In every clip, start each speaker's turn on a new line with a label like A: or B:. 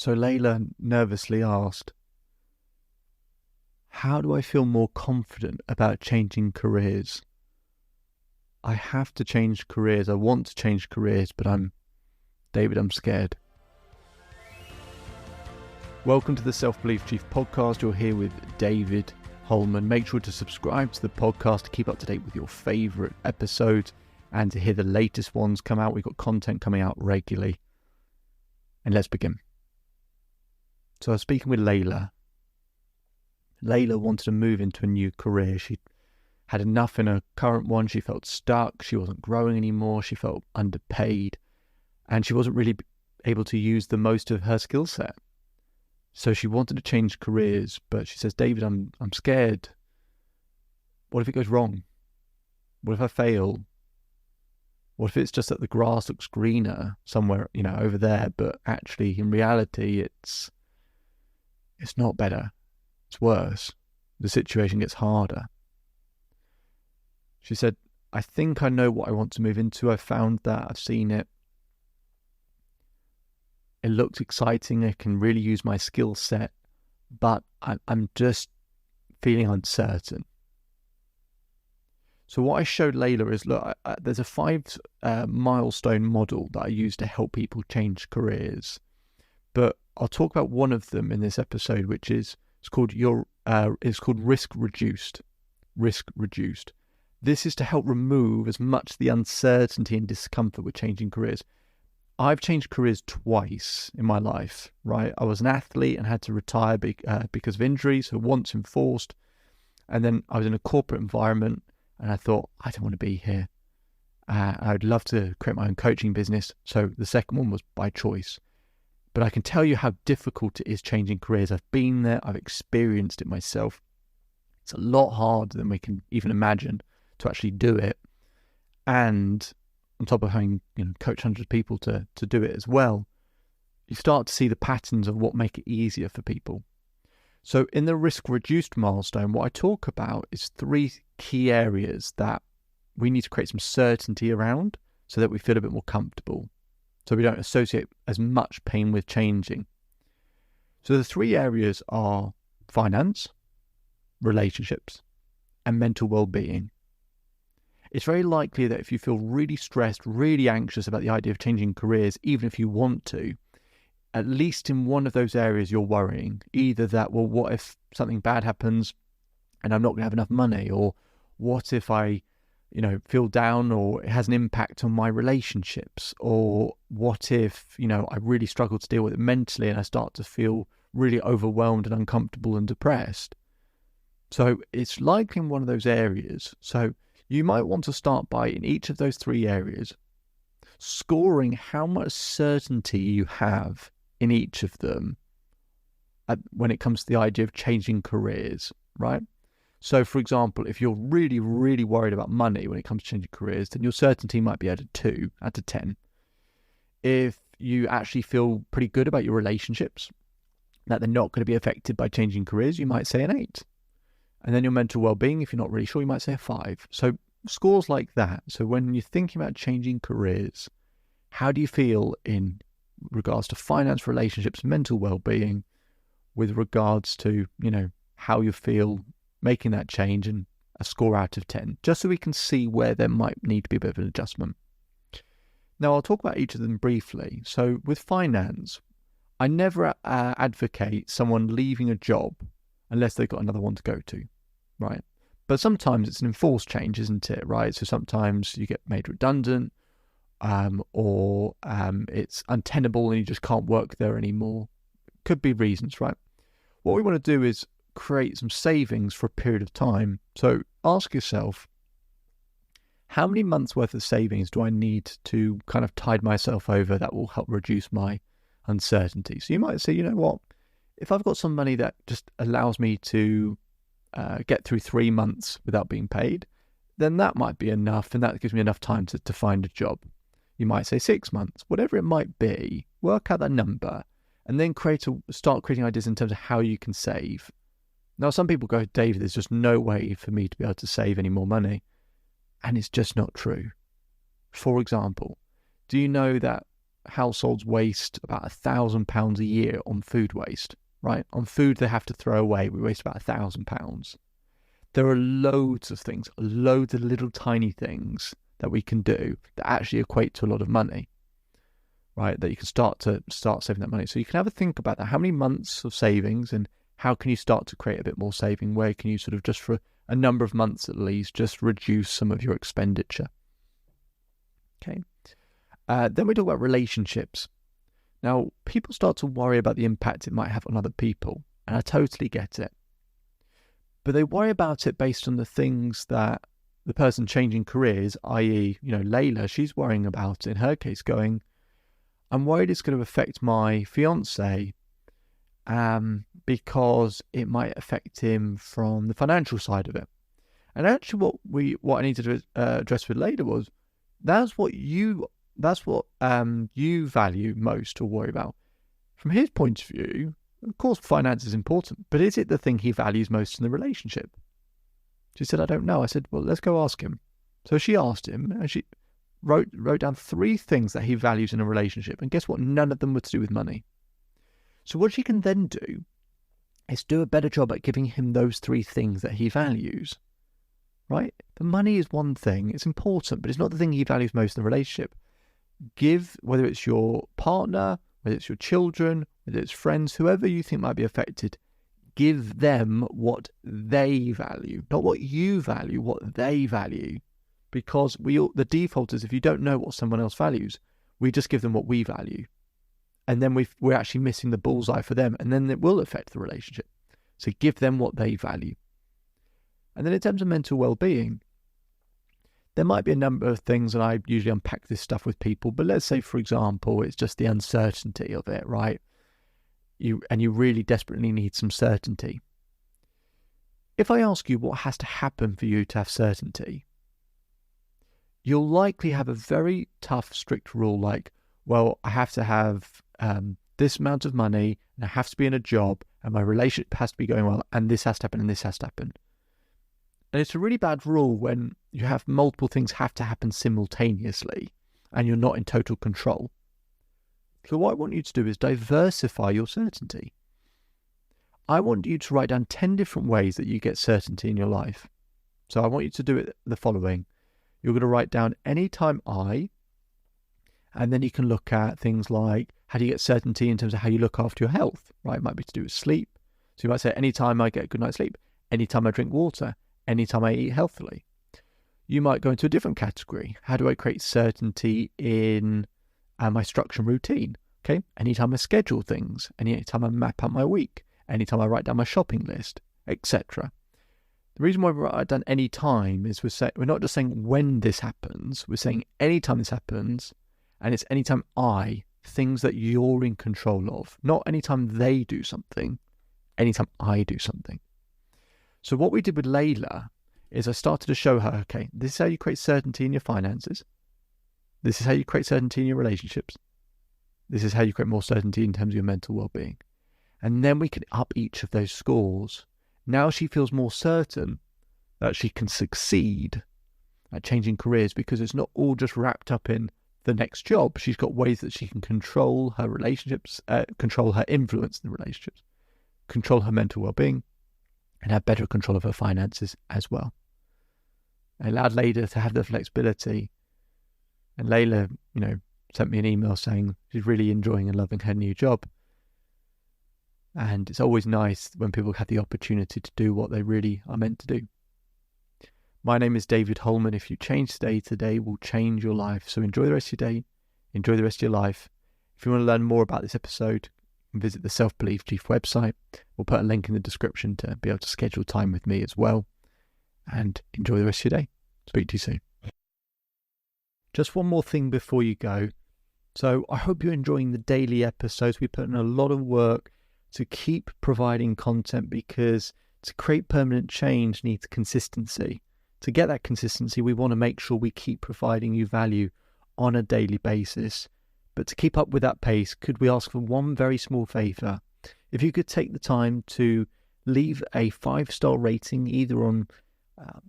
A: So Layla nervously asked, how do I feel more confident about changing careers? I have to change careers. I want to change careers, but I'm scared. Welcome to the Self-Belief Chief podcast. You're here with David Holman. Make sure to subscribe to the podcast to keep up to date with your favorite episodes and to hear the latest ones come out. We've got content coming out regularly. And let's begin. So I was speaking with Layla. Layla wanted to move into a new career. She had enough in her current one. She felt stuck. She wasn't growing anymore. She felt underpaid. And she wasn't really able to use the most of her skill set. So she wanted to change careers, but she says, David, I'm scared. What if it goes wrong? What if I fail? What if it's just that the grass looks greener somewhere, over there, but actually in reality it's not better. It's worse. The situation gets harder. She said, I think I know what I want to move into. I found that. I've seen it. It looks exciting. I can really use my skill set, but I'm just feeling uncertain. So what I showed Layla is, look, there's a 5 milestone model that I use to help people change careers. But I'll talk about one of them in this episode, which is it's called risk reduced. Risk reduced. This is to help remove as much the uncertainty and discomfort with changing careers. I've changed careers twice in my life, right? I was an athlete and had to retire because of injuries, so once enforced. And then I was in a corporate environment and I thought, I don't want to be here. I'd love to create my own coaching business. So the second one was by choice. But I can tell you how difficult it is changing careers. I've been there. I've experienced it myself. It's a lot harder than we can even imagine to actually do it. And on top of having coach hundreds of people to do it as well, you start to see the patterns of what make it easier for people. So in the risk reduced milestone, what I talk about is 3 key areas that we need to create some certainty around so that we feel a bit more comfortable, so we don't associate as much pain with changing. So the 3 areas are finance, relationships, and mental well-being. It's very likely that if you feel really stressed, really anxious about the idea of changing careers, even if you want to, at least in one of those areas you're worrying. Either that, well, what if something bad happens and I'm not going to have enough money? Or what if I feel down or it has an impact on my relationships? Or what if, I really struggle to deal with it mentally and I start to feel really overwhelmed and uncomfortable and depressed? So it's likely in one of those areas. So you might want to start by, in each of those 3 areas, scoring how much certainty you have in each of them when it comes to the idea of changing careers, right? So, for example, if you're really, really worried about money when it comes to changing careers, then your certainty might be at a 2 out of 10. If you actually feel pretty good about your relationships, that they're not going to be affected by changing careers, you might say an 8. And then your mental well-being, if you're not really sure, you might say a 5. So scores like that. So when you're thinking about changing careers, how do you feel in regards to finance, relationships, mental well-being, with regards to, how you feel making that change, and a score out of 10, just so we can see where there might need to be a bit of an adjustment. Now, I'll talk about each of them briefly. So with finance, I never advocate someone leaving a job unless they've got another one to go to, right? But sometimes it's an enforced change, isn't it, right? So sometimes you get made redundant, or it's untenable and you just can't work there anymore. Could be reasons, right? What we want to do is create some savings for a period of time. So ask yourself, how many months worth of savings do I need to kind of tide myself over that will help reduce my uncertainty? So you might say, you know what, if I've got some money that just allows me to get through 3 months without being paid, then that might be enough, and that gives me enough time to find a job. You might say 6 months, whatever it might be. Work out that number and then start creating ideas in terms of how you can save. Now, some people go, David, there's just no way for me to be able to save any more money. And it's just not true. For example, do you know that 50% of households waste about £1,000 a year on food waste, right? On food they have to throw away, we waste about £1,000. There are loads of things, loads of little tiny things that we can do that actually equate to a lot of money, right? That you can start saving that money. So you can have a think about that. How many months of savings, and how can you start to create a bit more saving? Where can you sort of, just for a number of months at least, just reduce some of your expenditure? Okay. Then we talk about relationships. Now, people start to worry about the impact it might have on other people, and I totally get it. But they worry about it based on the things that the person changing careers, i.e., Layla, she's worrying about, in her case, going, I'm worried it's going to affect my fiance because it might affect him from the financial side of it. And actually what I needed to address with Layla was, that's what you value most or worry about. From his point of view, of course, finance is important, but is it the thing he values most in the relationship? She said, I don't know. I said, well, let's go ask him. So she asked him, and she wrote down 3 things that he values in a relationship. And guess what? None of them were to do with money. So what she can then do is do a better job at giving him those 3 things that he values, right? The money is one thing. It's important, but it's not the thing he values most in the relationship. Give, whether it's your partner, whether it's your children, whether it's friends, whoever you think might be affected, give them what they value, not what you value, what they value. Because the default is, if you don't know what someone else values, we just give them what we value. And then we're actually missing the bullseye for them, and then it will affect the relationship. So give them what they value. And then in terms of mental well-being, there might be a number of things, and I usually unpack this stuff with people, but let's say, for example, it's just the uncertainty of it, right? You really desperately need some certainty. If I ask you what has to happen for you to have certainty, you'll likely have a very tough, strict rule like, well, I have to have this amount of money, and I have to be in a job, and my relationship has to be going well, and this has to happen, and this has to happen. And it's a really bad rule when you have multiple things have to happen simultaneously and you're not in total control. So what I want you to do is diversify your certainty. I want you to write down 10 different ways that you get certainty in your life. So I want you to do it the following. You're going to write down anytime and then you can look at things like, how do you get certainty in terms of how you look after your health, right? It might be to do with sleep. So you might say, anytime I get a good night's sleep, anytime I drink water, anytime I eat healthily. You might go into a different category. How do I create certainty in my structure and routine? Okay, anytime I schedule things, anytime I map out my week, anytime I write down my shopping list, etc. The reason why we write down any time is we're not just saying when this happens, we're saying anytime this happens, and it's anytime things that you're in control of, not anytime they do something, anytime I do something. So what we did with Layla is I started to show her, okay, this is how you create certainty in your finances. This is how you create certainty in your relationships. This is how you create more certainty in terms of your mental well-being. And then we can up each of those scores. Now she feels more certain that she can succeed at changing careers because it's not all just wrapped up in the next job. She's got ways that she can control her relationships, control her influence in the relationships, control her mental well-being, and have better control of her finances as well. I allowed Layla to have the flexibility. And Layla, sent me an email saying she's really enjoying and loving her new job. And it's always nice when people have the opportunity to do what they really are meant to do. My name is David Holman. If you change today will change your life. So enjoy the rest of your day. Enjoy the rest of your life. If you want to learn more about this episode, visit the Self-Belief Chief website. We'll put a link in the description to be able to schedule time with me as well. And enjoy the rest of your day. Speak to you soon. Just one more thing before you go. So I hope you're enjoying the daily episodes. We put in a lot of work to keep providing content because to create permanent change needs consistency. To get that consistency, we want to make sure we keep providing you value on a daily basis. But to keep up with that pace, could we ask for one very small favour? If you could take the time to leave a 5-star rating either on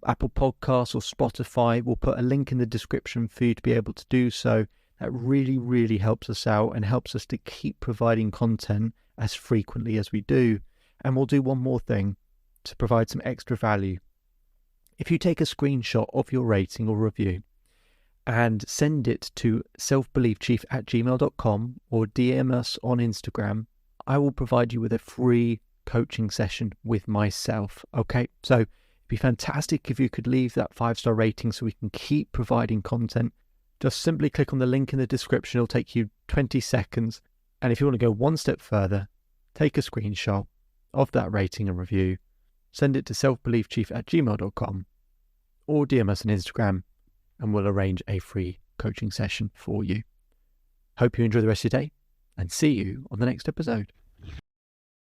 A: Apple Podcasts or Spotify. We'll put a link in the description for you to be able to do so. That really, really helps us out and helps us to keep providing content as frequently as we do. And we'll do one more thing to provide some extra value. If you take a screenshot of your rating or review and send it to selfbeliefchief@gmail.com or DM us on Instagram, I will provide you with a free coaching session with myself. Okay, so it'd be fantastic if you could leave that 5-star rating so we can keep providing content. Just simply click on the link in the description. It'll take you 20 seconds. And if you want to go one step further, take a screenshot of that rating and review, send it to selfbeliefchief@gmail.com or DM us on Instagram, and we'll arrange a free coaching session for you. Hope you enjoy the rest of your day, and see you on the next episode.